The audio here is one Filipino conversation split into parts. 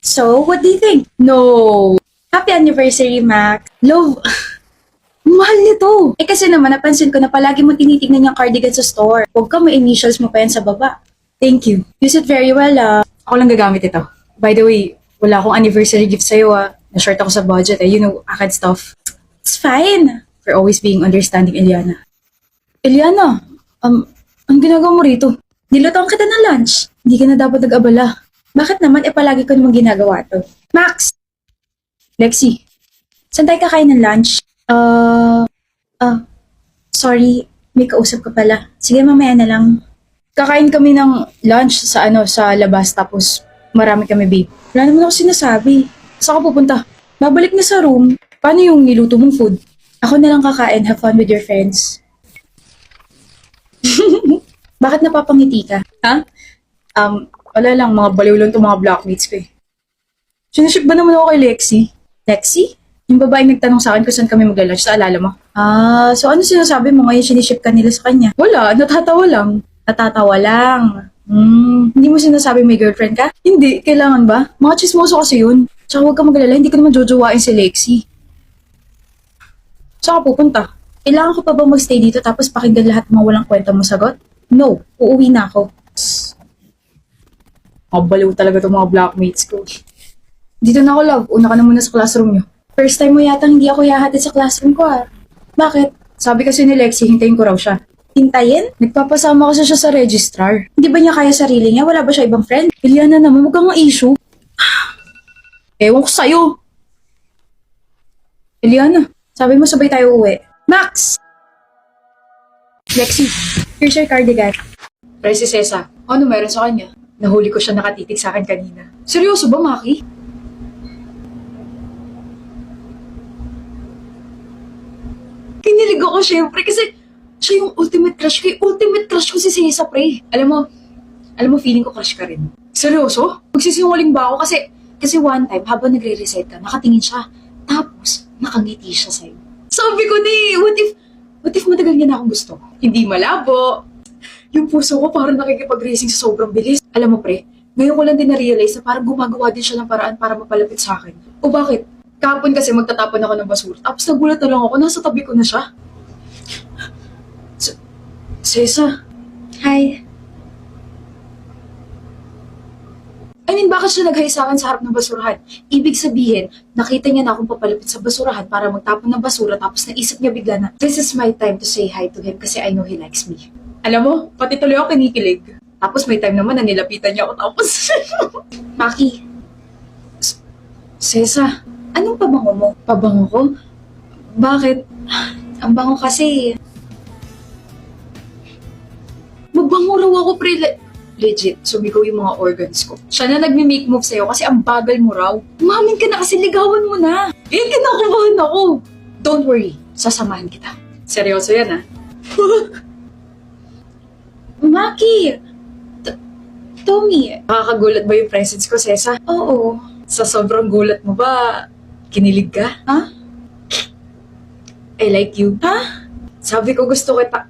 So, what do you think? No. Happy anniversary, Mac. Love. Mahal nito. Eh kasi naman, napansin ko na palagi mo tinitignan yung cardigan sa store. Huwag ka may initials mo pa yan sa baba. Thank you. Use it very well, ah. Ako lang gagamit ito. By the way, wala akong anniversary gift sa'yo, ah. Na-short ako sa budget, eh. You know, akad stuff. It's fine. For always being understanding, Eliana. Eliana, ang ginagawa mo rito? Nilutoan kita ng lunch. Hindi ka na dapat nag-abala. Bakit naman, palagi ko namang ginagawa to? Max! Lexi, saan tayo kakain ng lunch? Sorry, may kausap ka pala. Sige, mamaya na lang. Kakain kami ng lunch sa labas, tapos marami kami, babe. Wala naman ako sinasabi. Saan ka pupunta? Babalik na sa room. Paano yung niluto mong food? Ako na lang kakain. Have fun with your friends. Bakit napapangiti ka? Ha? Wala lang. Mga baliw lang itong mga blockmates ko eh. Sinaship ba naman ako kay Lexi? Lexi? Yung babaeng nagtanong sa akin kung saan kami magla-lunch, naalala mo? So ano sinasabi mo ngayon siniship ka nila sa kanya? Wala, natatawa lang. Natatawa lang. Hindi mo sinasabi may girlfriend ka? Hindi, kailangan ba? Mga chismoso kasi yun. Tsaka huwag ka magalala, hindi ko naman jojowain si Lexi. Saan ka pupunta? Kailangan ko pa ba magstay dito tapos pakinggan lahat ng mga walang kwenta mo sagot? No, uuwi na ako. Baliw talaga itong mga blockmates ko. Dito na ako, love. Una ka na muna sa classroom nyo. First time mo yata hindi ako yahatid sa classroom ko, ah. Bakit? Sabi kasi ni Lexi, hintayin ko raw siya. Hintayin? Nagpapasama kasi siya sa registrar. Hindi ba niya kaya sarili niya? Wala ba siya ibang friend? Eliana naman, huwag kang issue. Ewan ko sa'yo. Eliana, sabi mo sabay tayo uwi. Max! Lexi, here's your cardigan. Pre, si Cesa. Ano meron sa kanya? Nahuli ko siya nakatitig sa akin kanina. Seryoso ba, Maki? Kinilig ako syempre kasi siya yung ultimate crush ko. Yung ultimate crush ko si Cesa, pre. Alam mo, feeling ko crush ka rin. Seryoso? Magsisinungaling ba ako? Kasi one time, habang nagre-recite ka, nakatingin siya. Tapos, nakangiti siya sa'yo. Sabi ko what if matagal niya na akong gusto? Hindi malabo. Yung puso ko parang nakikipag-racing sa sobrang bilis. Alam mo, pre, ngayon ko lang din na-realize na parang gumagawa din siya ng paraan para mapalapit sa akin. O bakit? Kahapon kasi magtatapon ako ng basura. Tapos nagulat na lang ako, nasa tabi ko na siya. Cesa. Hi. Bakit siya nag-hi sa akin sa harap ng basurahan? Ibig sabihin, nakita niya na akong papalapit sa basurahan para magtapon ng basura tapos naisip niya bigla na, this is my time to say hi to him kasi I know he likes me. Alam mo, pati tuloy ako kinikilig. Tapos may time naman na nilapitan niya ako tapos... Maki. Cesa, anong pabango mo? Pabango ko? Bakit? Ang bango kasi. Magbango raw ako, pre. Legit, sumigaw yung mga organs ko. Siya na nagme-make move sa'yo kasi ang bagal mo raw. Umamin ka na kasi ligawan mo na. Kinakabahan ako. Don't worry, sasamahan kita. Seryoso yan, ha? Maki! Tommy! Nakakagulat ba yung presence ko, Cesa? Oo. Sa sobrang gulat mo ba, kinilig ka? Ha? I like you. Ha? Sabi ko gusto kita.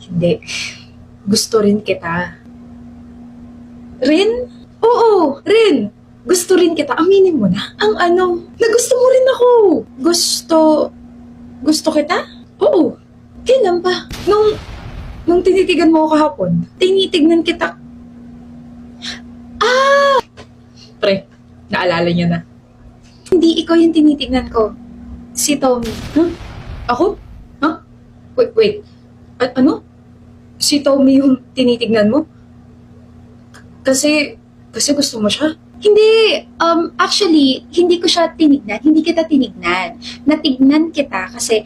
Hindi. Gusto rin kita. Rin? Oo, Rin. Gusto rin kita. Aminin mo na. Ang na gusto mo rin ako. Gusto kita? Oo. Kailan ba? Nung tinitigan mo ako kahapon, tinitignan kita. Pre, naalala niya na. Hindi ikaw yung tinitignan ko. Si Tommy. Huh? Ako? Huh? Wait. Ano? Si Tommy yung tinitignan mo? Kasi gusto mo siya? Hindi, actually, hindi ko siya tinignan. Hindi kita tinignan. Natignan kita kasi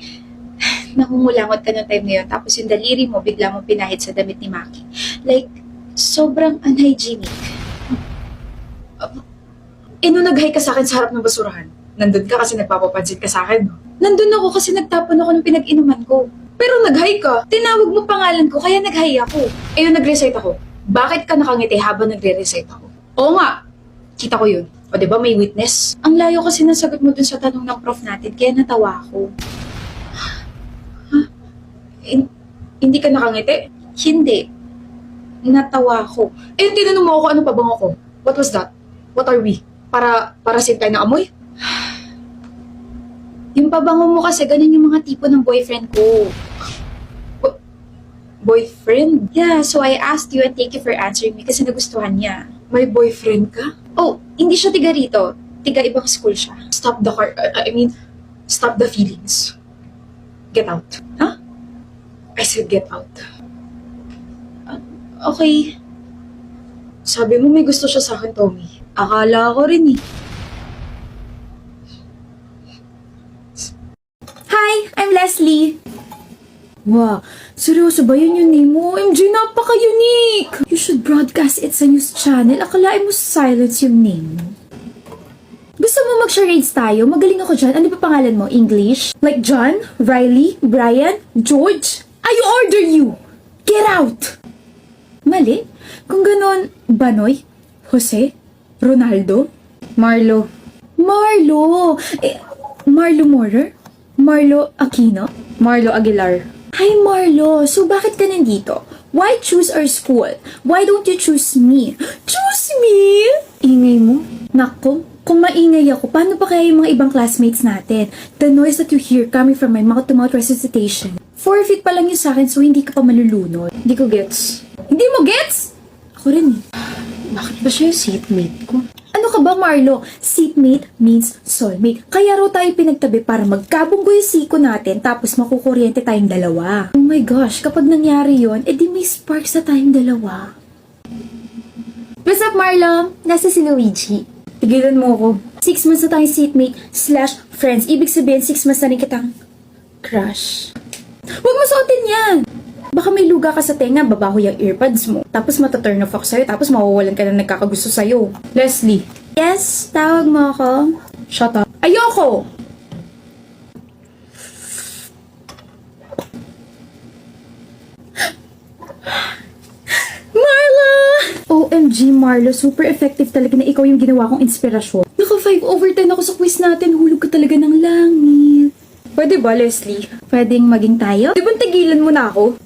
nangungulangot ka ng time na yun. Tapos yung daliri mo, bigla mo pinahid sa damit ni Maki. Like, sobrang unhygienic. Nung nag-hi ka sa akin sa harap ng basurahan, nandun ka kasi nagpapapansin ka sa akin, no? Nandun ako kasi nagtapon ako ng pinag-inuman ko. Pero nag-hi ka, tinawag mo pangalan ko, kaya nag-hi ako. Yung nag-recite ako. Bakit ka nakangiti habang nagre-recite ako? Oo nga, kita ko yun. O diba may witness? Ang layo kasi ng sagot mo dun sa tanong ng prof natin, kaya natawa ako. Hindi ka nakangiti? Hindi. Natawa ako. Tinanong mo ako ano pabango ko. What was that? What are we? Para sin tayo ng amoy? Yung pabango mo kasi, ganun yung mga tipo ng boyfriend ko. Boyfriend? Yeah, so I asked you and thank you for answering me kasi nagustuhan niya. May boyfriend ka? Oh, hindi siya tiga rito. Tiga ibang school siya. Stop the car. Stop the feelings. Get out. Huh? I said get out. Okay. Sabi mo may gusto siya sa akin, Tommy. Akala ko rin eh. Hi, I'm Leslie. Wow, seryoso ba yun yung name mo? MJ, napaka-unique! You should broadcast it sa news channel. Akalain mo silence yung name mo. Gusto mo mag-charades tayo? Magaling ako dyan. Ano ba pangalan mo? English? Like John? Riley? Brian? George? I order you! Get out! Mali? Kung ganon, Banoy? Jose? Ronaldo? Marlo? Marlo! Marlo Morer? Marlo Aquino? Marlo Aguilar? Hi Marlo! So bakit ka nandito? Why choose our school? Why don't you choose me? Choose me? Ingay mo? Nako, kung maingay ako, paano pa kaya yung mga ibang classmates natin? The noise that you hear coming from my mouth-to-mouth resuscitation. 4 feet pa lang yun sa akin, so hindi ka pa malulunod. Hindi ko gets. Hindi mo gets? Ako rin eh. Bakit ba siya yung seatmate ko? Ano ka ba, Marlo? Seatmate means soulmate. Kaya raw tayo pinagtabi para magkabunggo yung siko natin tapos makukuryente tayong dalawa. Oh my gosh, kapag nangyari yon, edi may sparks na tayong dalawa. What's up, Marlo? Nasa si Luigi. Tigilan mo ako. 6 months na tayong seatmate / friends. Ibig sabihin, 6 months na rin kitang crush. Huwag mo suotin yan! Baka may luga ka sa tenga, babaho yung earbuds mo. Tapos mataturn off ako sa'yo, tapos mawawalan ka na nagkakagusto sa'yo. Leslie. Yes, tawag mo ako. Shut up. Ayoko! Marla! OMG, Marlo, super effective talaga na ikaw yung ginawa kong inspirasyon. Naka 5/10 ako sa quiz natin, hulog ka talaga ng langit. Pwede ba, Leslie? Pwedeng maging tayo? Di ba tigilan mo na ako?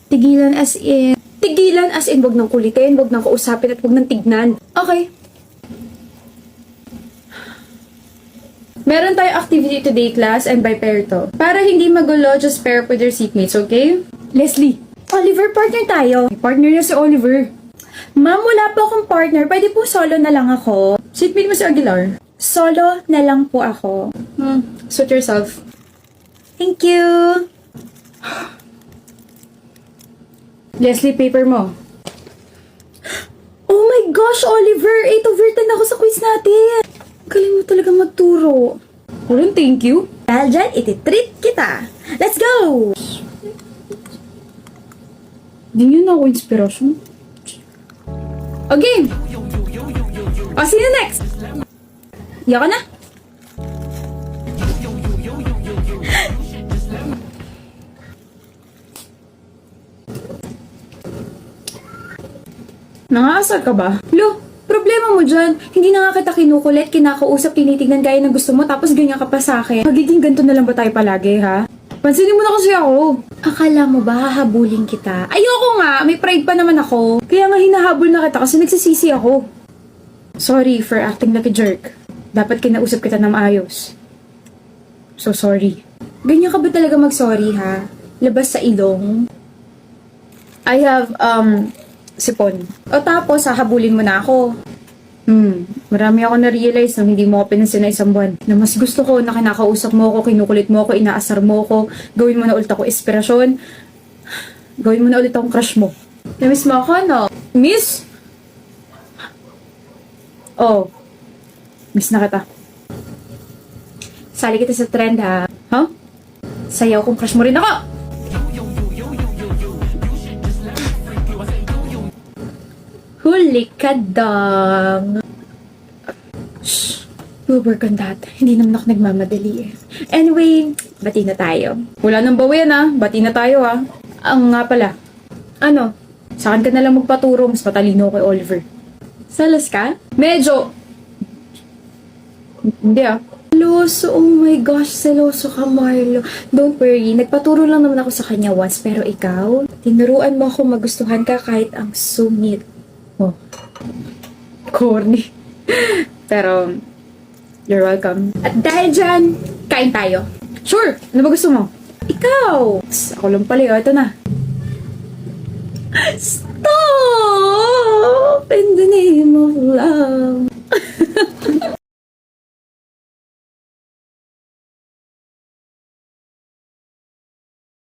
Tigilan as in wag nang kulitin, wag nang kausapin at wag nang tignan. Okay. Meron tayong activity today, class, and by pair to. Para hindi magulo, just pair up with your seatmates, okay? Leslie, Oliver, partner tayo. May partner na si Oliver. Ma'am, wala po akong partner. Pwede po solo na lang ako. Seatmate mo si Aguilar. Solo na lang po ako. Suit yourself. Thank you. Leslie, paper mo. Oh my gosh, Oliver! 8/10 ako sa quiz natin! Galing mo talaga magturo. Ron, thank you. Dahil dyan, iti-treat kita! Let's go! Hindi nyo na ako inspirasyon. Okay! O, sino next? Yoko na? Nangaasar ka ba? Lo, problema mo dyan. Hindi na nga kita kinukulit, kinakausap, tinitignan gaya ng gusto mo, tapos ganyan ka pa sa akin. Magiging ganito na lang ba tayo palagi, ha? Pansinin mo na kasi ako. Akala mo ba hahabulin kita? Ayoko nga, may pride pa naman ako. Kaya nga hinahabol na kita kasi nagsisisi ako. Sorry for acting like a jerk. Dapat kinausap kita na maayos. So sorry. Ganyan ka ba talaga mag-sorry, ha? Labas sa ilong. I have, sipon. O tapos, hahabulin mo na ako. Marami ako na-realize nung hindi mo ako pinansin na isang buwan. Na mas gusto ko na kinakausap mo ako, kinukulit mo ako, inaasar mo ako, gawin mo na ulit ako inspirasyon, gawin mo na ulit akong crush mo. Namiss mo ako, no? Miss? Oh, miss na kita. Sali kita sa trend, ha? Huh? Sayaw kung crush mo rin ako! Huli ka dang. Shh, we'll work on that. Hindi naman ako nagmamadali eh. Anyway, bati na tayo. Wala nang bawian ah, bati na tayo ah. Ang nga pala, Ano? sa akin ka na lang magpaturo, mas matalino kay Oliver. Salas ka? Medyo! Hindi ah. Seloso, oh my gosh, seloso ka, Marlo. Don't worry, nagpaturo lang naman ako sa kanya once, pero ikaw, tinuruan mo ako magustuhan ka kahit ang sungit. Oh. Corny. Pero, you're welcome. At dahil dyan, kain tayo. Sure! Ano ba gusto mo? Ikaw! Ako lang pala, ito na.